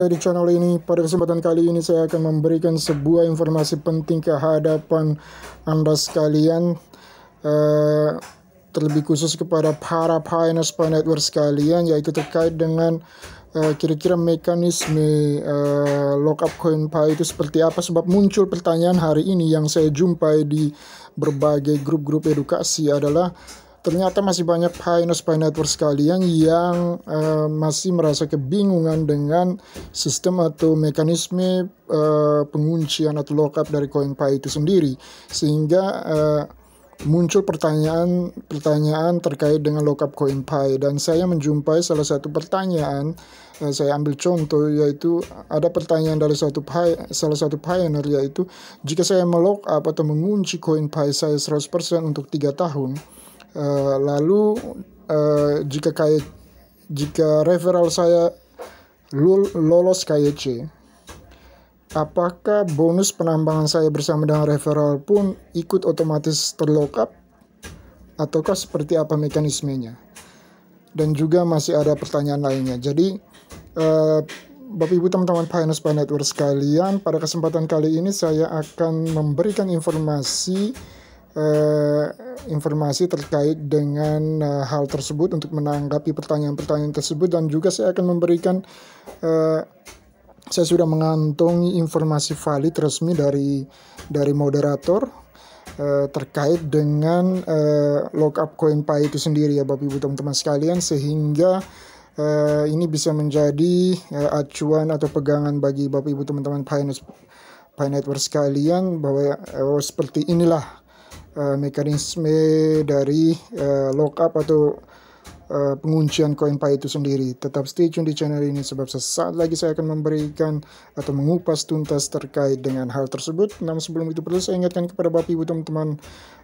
Di channel ini, pada kesempatan kali ini saya akan memberikan sebuah informasi penting ke hadapan Anda sekalian, terlebih khusus kepada para pioneers Pi Network sekalian, yaitu terkait dengan kira-kira mekanisme lockup coin Pi itu seperti apa. Sebab muncul pertanyaan hari ini yang saya jumpai di berbagai grup-grup edukasi adalah ternyata masih banyak pioneers Pi Network sekalian yang masih merasa kebingungan dengan sistem atau mekanisme penguncian atau lockup dari koin Pi itu sendiri, sehingga muncul pertanyaan terkait dengan lockup koin Pi. Dan saya menjumpai salah satu pertanyaan, saya ambil contoh, yaitu ada pertanyaan dari salah satu pioneer, yaitu jika saya melockup atau mengunci koin Pi saya 100% untuk 3 tahun, lalu jika referral saya lolos KYC, apakah bonus penambangan saya bersama dengan referral pun ikut otomatis terlockup, ataukah seperti apa mekanismenya? Dan juga masih ada pertanyaan lainnya. Jadi Bapak Ibu teman-teman pioneers Pi Network sekalian, pada kesempatan kali ini saya akan memberikan informasi terkait dengan hal tersebut untuk menanggapi pertanyaan-pertanyaan tersebut. Dan juga saya akan memberikan saya sudah mengantongi informasi valid resmi dari moderator terkait dengan lockup koin Pi itu sendiri, ya Bapak Ibu teman-teman sekalian, sehingga ini bisa menjadi acuan atau pegangan bagi Bapak Ibu teman-teman Pi Network sekalian, bahwa seperti inilah mekanisme dari lockup atau penguncian koin Pi itu sendiri. Tetap stay tune di channel ini, sebab sesaat lagi saya akan memberikan atau mengupas tuntas terkait dengan hal tersebut. Namun sebelum itu, perlu saya ingatkan kepada Bapak Ibu teman-teman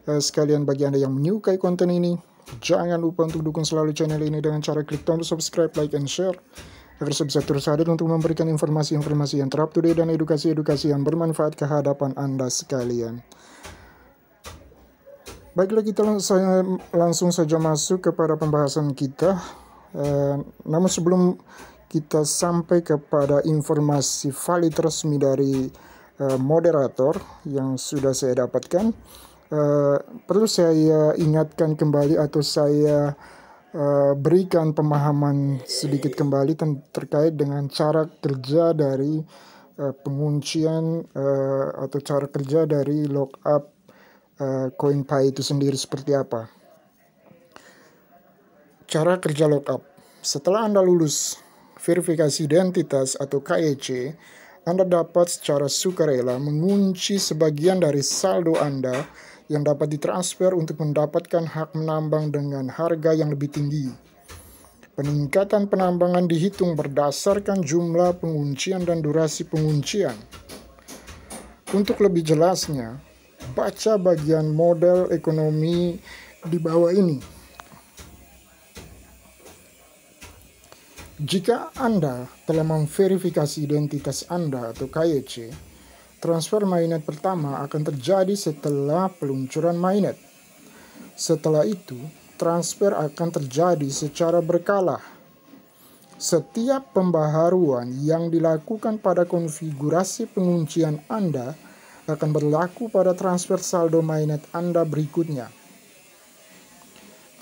sekalian, bagi Anda yang menyukai konten ini, jangan lupa untuk dukung selalu channel ini dengan cara klik tombol subscribe, like, and share, agar saya bisa terus hadir untuk memberikan informasi-informasi yang terupdate dan edukasi-edukasi yang bermanfaat ke hadapan Anda sekalian. Baiklah, saya langsung saja masuk kepada pembahasan kita. Namun sebelum kita sampai kepada informasi valid resmi dari moderator yang sudah saya dapatkan, perlu saya ingatkan kembali atau saya berikan pemahaman sedikit kembali terkait dengan cara kerja dari penguncian atau cara kerja dari lockup koin Pi itu sendiri seperti apa. Cara kerja lockup: setelah Anda lulus verifikasi identitas atau KYC, Anda dapat secara sukarela mengunci sebagian dari saldo Anda yang dapat ditransfer untuk mendapatkan hak menambang dengan harga yang lebih tinggi. Peningkatan penambangan dihitung berdasarkan jumlah penguncian dan durasi penguncian. Untuk lebih jelasnya, baca bagian model ekonomi di bawah ini. Jika Anda telah memverifikasi identitas Anda atau KYC, transfer mainnet pertama akan terjadi setelah peluncuran mainnet. Setelah itu, transfer akan terjadi secara berkala. Setiap pembaharuan yang dilakukan pada konfigurasi penguncian Anda akan berlaku pada transfer saldo mainnet Anda berikutnya.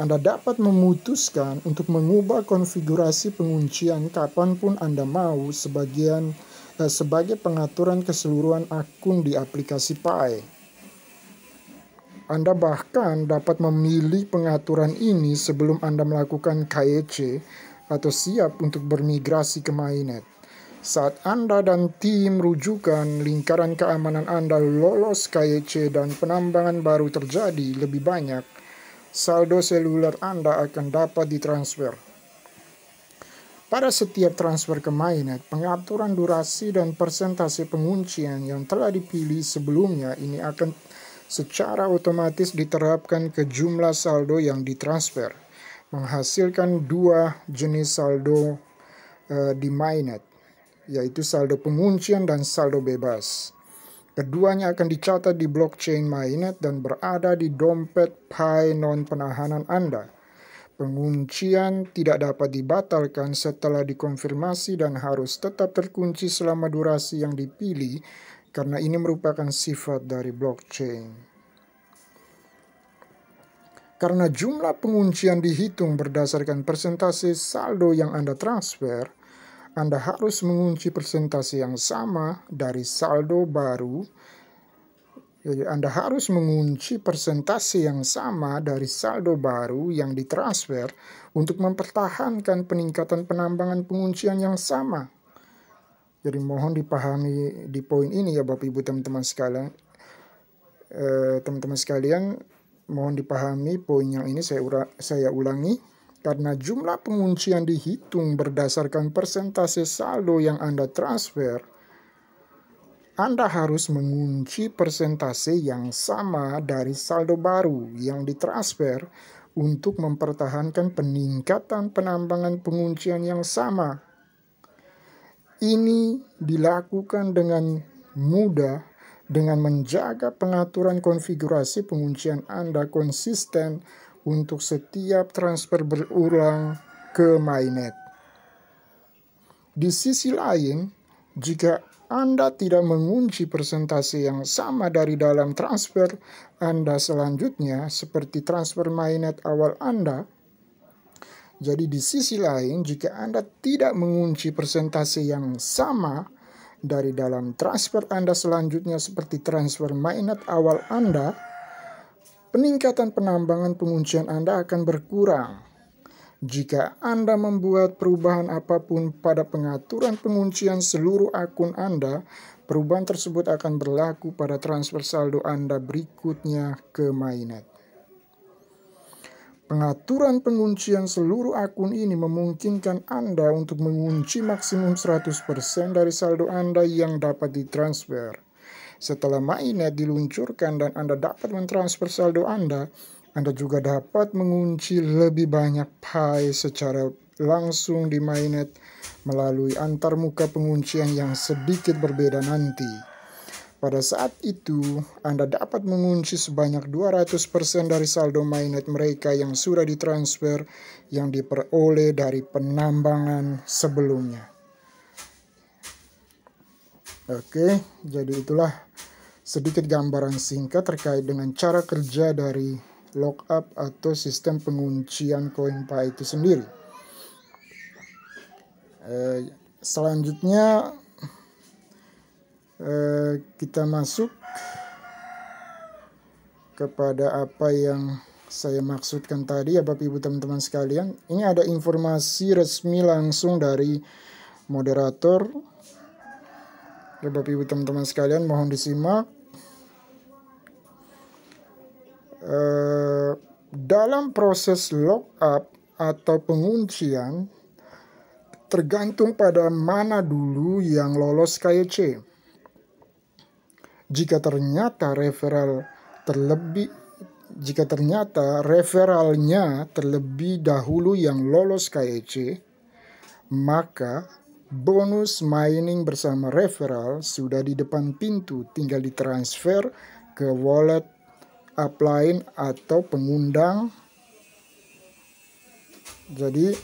Anda dapat memutuskan untuk mengubah konfigurasi penguncian kapanpun Anda mau sebagai pengaturan keseluruhan akun di aplikasi Pi. Anda bahkan dapat memilih pengaturan ini sebelum Anda melakukan KYC atau siap untuk bermigrasi ke mainnet. Saat Anda dan tim rujukan lingkaran keamanan Anda lolos KYC dan penambangan baru terjadi lebih banyak, saldo seluler Anda akan dapat ditransfer. Pada setiap transfer ke mainnet, pengaturan durasi dan persentase penguncian yang telah dipilih sebelumnya ini akan secara otomatis diterapkan ke jumlah saldo yang ditransfer, menghasilkan dua jenis saldo di mainnet, yaitu saldo penguncian dan saldo bebas. Keduanya akan dicatat di blockchain mainnet dan berada di dompet Pi non penahanan Anda. Penguncian tidak dapat dibatalkan setelah dikonfirmasi dan harus tetap terkunci selama durasi yang dipilih karena ini merupakan sifat dari blockchain. Karena jumlah penguncian dihitung berdasarkan persentase saldo yang Anda transfer, Anda harus mengunci persentase yang sama dari saldo baru. Jadi Anda harus mengunci persentase yang sama dari saldo baru yang ditransfer untuk mempertahankan peningkatan penambangan penguncian yang sama. Jadi mohon dipahami di poin ini ya Bapak Ibu teman-teman sekalian. Teman-teman sekalian, mohon dipahami poin yang ini saya ulangi. Karena jumlah penguncian dihitung berdasarkan persentase saldo yang Anda transfer, Anda harus mengunci persentase yang sama dari saldo baru yang ditransfer untuk mempertahankan peningkatan penambangan penguncian yang sama. Ini dilakukan dengan mudah dengan menjaga pengaturan konfigurasi penguncian Anda konsisten untuk setiap transfer berulang ke mainnet. Di sisi lain, jika Anda tidak mengunci persentase yang sama dari dalam transfer Anda selanjutnya, seperti transfer mainnet awal Anda. Jadi di sisi lain, jika Anda tidak mengunci persentase yang sama dari dalam transfer Anda selanjutnya, seperti transfer mainnet awal Anda, peningkatan penambangan penguncian Anda akan berkurang. Jika Anda membuat perubahan apapun pada pengaturan penguncian seluruh akun Anda, perubahan tersebut akan berlaku pada transfer saldo Anda berikutnya ke mainnet. Pengaturan penguncian seluruh akun ini memungkinkan Anda untuk mengunci maksimum 100% dari saldo Anda yang dapat ditransfer. Setelah mainnet diluncurkan dan Anda dapat mentransfer saldo Anda juga dapat mengunci lebih banyak Pi secara langsung di mainnet melalui antarmuka penguncian yang sedikit berbeda nanti. Pada saat itu, Anda dapat mengunci sebanyak 200% dari saldo mainnet mereka yang sudah ditransfer yang diperoleh dari penambangan sebelumnya. Oke, jadi itulah sedikit gambaran singkat terkait dengan cara kerja dari lockup atau sistem penguncian CoinPi itu sendiri. Selanjutnya kita masuk kepada apa yang saya maksudkan tadi ya Bapak Ibu teman-teman sekalian. Ini ada informasi resmi langsung dari moderator. Ya Bapak Ibu teman-teman sekalian, mohon disimak. Dalam proses lockup atau penguncian tergantung pada mana dulu yang lolos KYC. Jika ternyata referralnya terlebih dahulu yang lolos KYC, maka bonus mining bersama referral sudah di depan pintu, tinggal ditransfer ke wallet upline atau pengundang. Jadi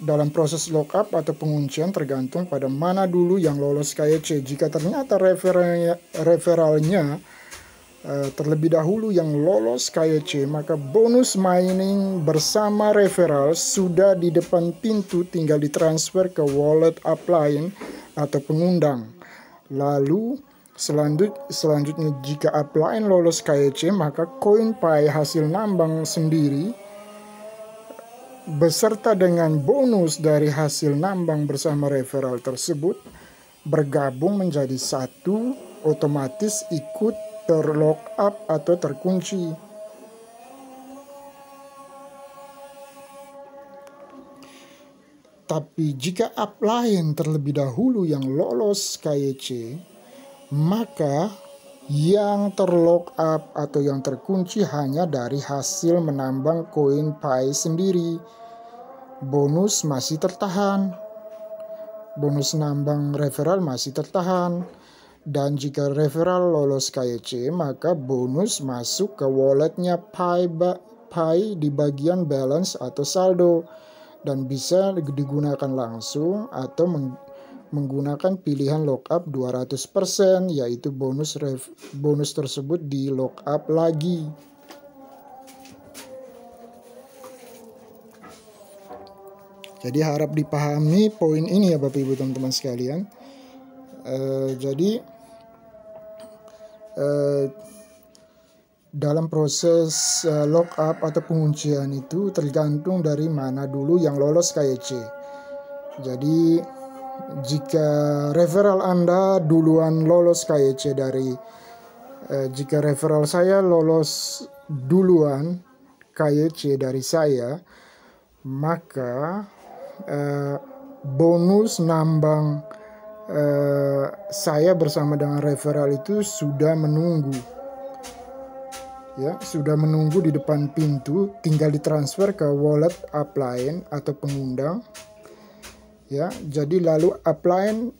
dalam proses lockup atau penguncian tergantung pada mana dulu yang lolos KYC. Jika ternyata referralnya terlebih dahulu yang lolos KYC, maka bonus mining bersama referral sudah di depan pintu, tinggal ditransfer ke wallet upline atau pengundang. Lalu selanjutnya jika upline lolos KYC, maka CoinPi hasil nambang sendiri beserta dengan bonus dari hasil nambang bersama referral tersebut bergabung menjadi satu, otomatis ikut terlockup atau terkunci. Tapi jika upline terlebih dahulu yang lolos KYC, maka yang terlockup atau yang terkunci hanya dari hasil menambang CoinPi sendiri. Bonus masih tertahan. Bonus nambang referral masih tertahan. Dan jika referral lolos KYC, maka bonus masuk ke walletnya Pi di bagian balance atau saldo, dan bisa digunakan langsung atau menggunakan pilihan lockup 200%, yaitu bonus tersebut di lockup lagi. Jadi harap dipahami poin ini ya Bapak Ibu teman-teman sekalian. Dalam proses lockup atau penguncian itu tergantung dari mana dulu yang lolos KYC. Jadi jika referral Anda duluan lolos KYC jika referral saya lolos duluan KYC dari saya, maka bonus nambang saya bersama dengan referral itu sudah menunggu. Ya, sudah menunggu di depan pintu, tinggal ditransfer ke wallet upline atau pengundang. Ya, jadi lalu upline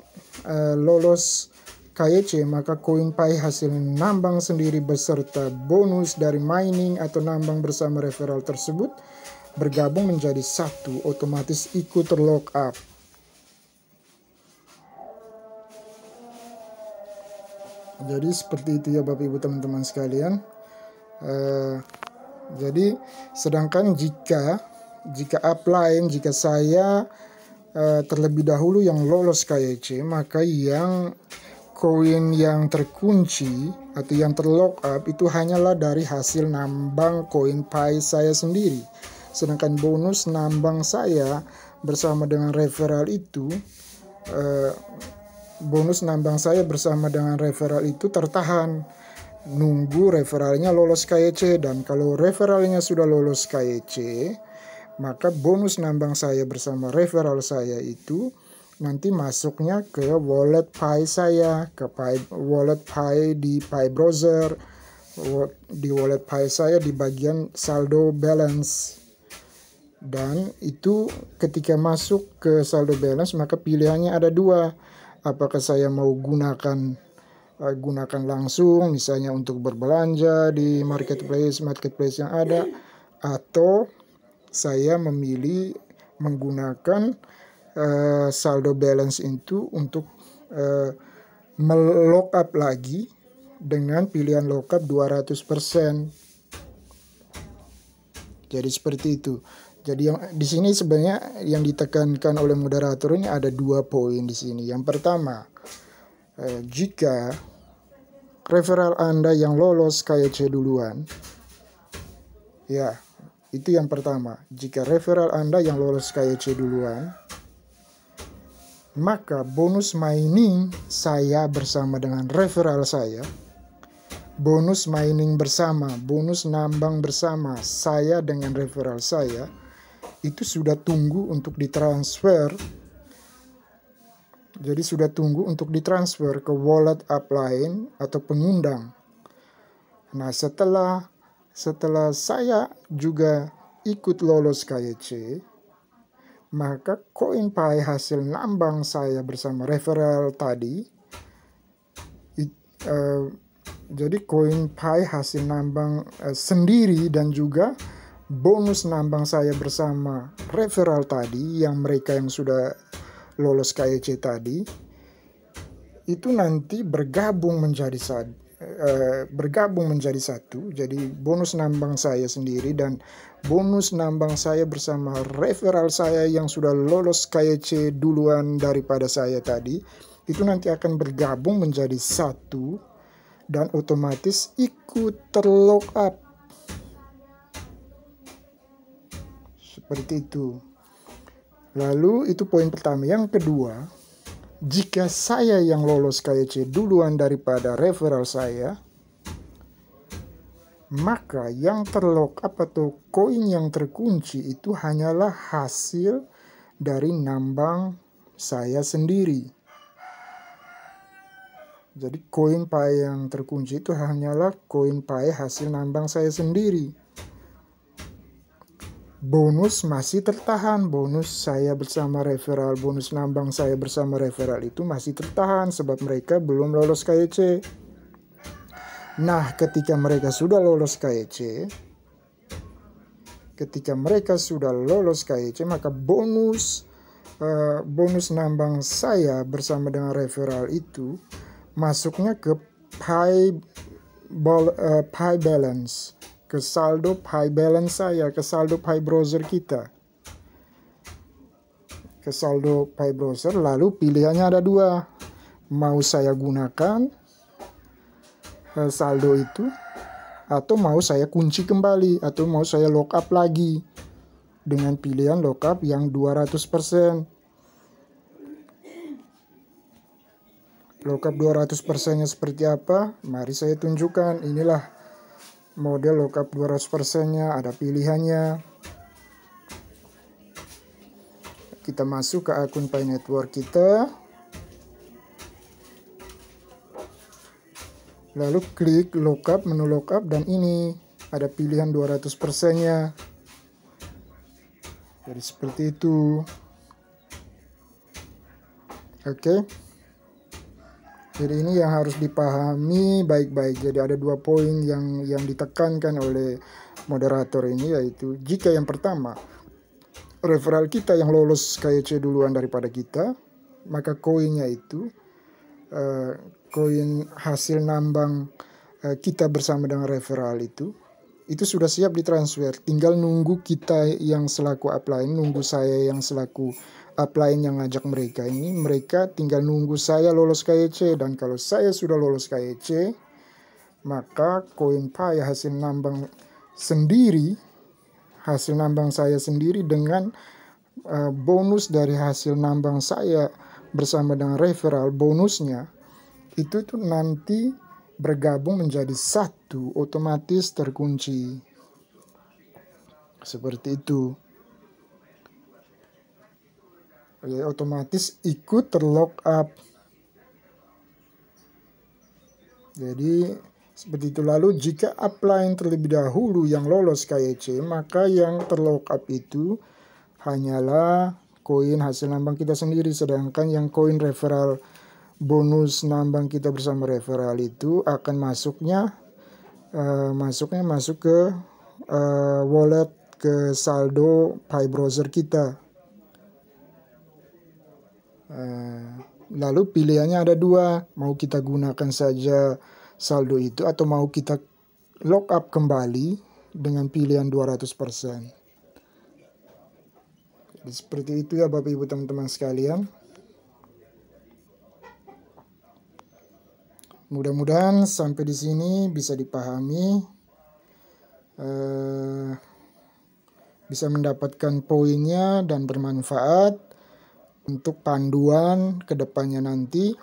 lolos KYC, maka CoinPi hasil nambang sendiri beserta bonus dari mining atau nambang bersama referral tersebut bergabung menjadi satu, otomatis ikut terlockup. Jadi seperti itu ya Bapak Ibu teman-teman sekalian. Jadi sedangkan jika upline, jika saya terlebih dahulu yang lolos KYC, maka yang koin yang terkunci atau yang terlockup itu hanyalah dari hasil nambang CoinPi saya sendiri. Sedangkan bonus nambang saya bersama dengan referral itu tertahan nunggu referralnya lolos KYC. Dan kalau referralnya sudah lolos KYC, maka bonus nambang saya bersama referral saya itu nanti masuknya ke wallet Pi saya, ke wallet Pi di Pi browser, di wallet Pi saya di bagian saldo balance. Dan itu ketika masuk ke saldo balance, maka pilihannya ada dua. Apakah saya mau gunakan langsung misalnya untuk berbelanja di marketplace yang ada, atau saya memilih menggunakan saldo balance itu untuk melockup lagi dengan pilihan lockup 200%. Jadi seperti itu. Jadi yang di sini sebenarnya yang ditekankan oleh moderator ini ada 2 poin di sini. Yang pertama, jika referral Anda yang lolos KYC duluan, ya itu yang pertama. Jika referral Anda yang lolos KYC duluan, maka bonus mining saya bersama dengan referral saya, bonus mining bersama, bonus nambang bersama saya dengan referral saya, itu sudah tunggu untuk ditransfer. Jadi sudah tunggu untuk ditransfer ke wallet upline atau pengundang. Nah, setelah saya juga ikut lolos KYC, maka CoinPi hasil nambang saya bersama referral tadi, jadi CoinPi hasil nambang sendiri dan juga bonus nambang saya bersama referral tadi, yang mereka yang sudah lolos KYC tadi, itu nanti bergabung menjadi satu. Jadi bonus nambang saya sendiri dan bonus nambang saya bersama referral saya yang sudah lolos KYC duluan daripada saya tadi, itu nanti akan bergabung menjadi satu dan otomatis ikut terlockup. Seperti itu. Lalu itu poin pertama. Yang kedua, jika saya yang lolos KYC duluan daripada referral saya, maka yang terlockup atau koin yang terkunci itu hanyalah hasil dari nambang saya sendiri. Jadi CoinPi yang terkunci itu hanyalah CoinPi hasil nambang saya sendiri. bonus masih tertahan. Bonus saya bersama referral, bonus nambang saya bersama referral itu masih tertahan sebab mereka belum lolos KYC. Nah, ketika mereka sudah lolos KYC, maka bonus nambang saya bersama dengan referral itu masuknya ke Pi balance, ke saldo Pi balance saya, ke saldo Pi browser kita, ke saldo Pi browser. Lalu pilihannya ada dua, mau saya gunakan saldo itu, atau mau saya kunci kembali, atau mau saya lockup lagi dengan pilihan lockup yang 200%. Lockup 200%-nya seperti apa? Mari saya tunjukkan. Inilah model lockup 200%-nya, ada pilihannya. Kita masuk ke akun Pi Network kita. Lalu klik lockup, menu lockup, dan ini ada pilihan 200%-nya. Jadi seperti itu. Oke. Jadi ini yang harus dipahami baik-baik. Jadi ada 2 poin yang ditekankan oleh moderator ini, yaitu jika yang pertama referral kita yang lolos KYC duluan daripada kita, maka koinnya itu koin hasil nambang kita bersama dengan referral itu sudah siap ditransfer. Tinggal nunggu kita yang selaku upline, nunggu saya yang selaku upline yang ngajak mereka ini, mereka tinggal nunggu saya lolos KYC. Dan kalau saya sudah lolos KYC, maka koin Pi hasil nambang saya sendiri dengan bonus dari hasil nambang saya bersama dengan referral, bonusnya itu tuh nanti bergabung menjadi satu, otomatis terkunci. Seperti itu. Otomatis ikut terlock up. Jadi seperti itu. Lalu jika upline terlebih dahulu yang lolos KYC, maka yang terlock up itu hanyalah koin hasil nambang kita sendiri. Sedangkan yang koin referral, bonus nambang kita bersama referral itu akan masuknya masuk ke wallet, ke saldo Pi browser kita. Lalu pilihannya ada dua, mau kita gunakan saja saldo itu atau mau kita lock up kembali dengan pilihan 200%. Jadi seperti itu ya Bapak Ibu teman-teman sekalian. Mudah-mudahan sampai di sini bisa dipahami, bisa mendapatkan poinnya dan bermanfaat untuk panduan ke depannya nanti.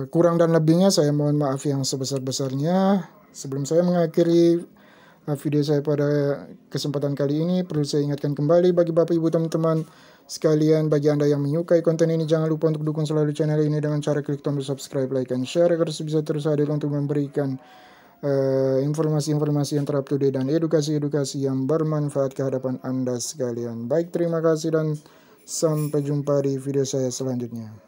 Kurang dan lebihnya saya mohon maaf yang sebesar-besarnya. Sebelum saya mengakhiri video saya pada kesempatan kali ini, perlu saya ingatkan kembali bagi Bapak Ibu teman-teman sekalian, bagi Anda yang menyukai konten ini, jangan lupa untuk dukung selalu channel ini dengan cara klik tombol subscribe, like, and share agar bisa terus hadir untuk memberikan informasi-informasi yang terupdate dan edukasi-edukasi yang bermanfaat ke hadapan Anda sekalian. Baik, terima kasih dan sampai jumpa di video saya selanjutnya.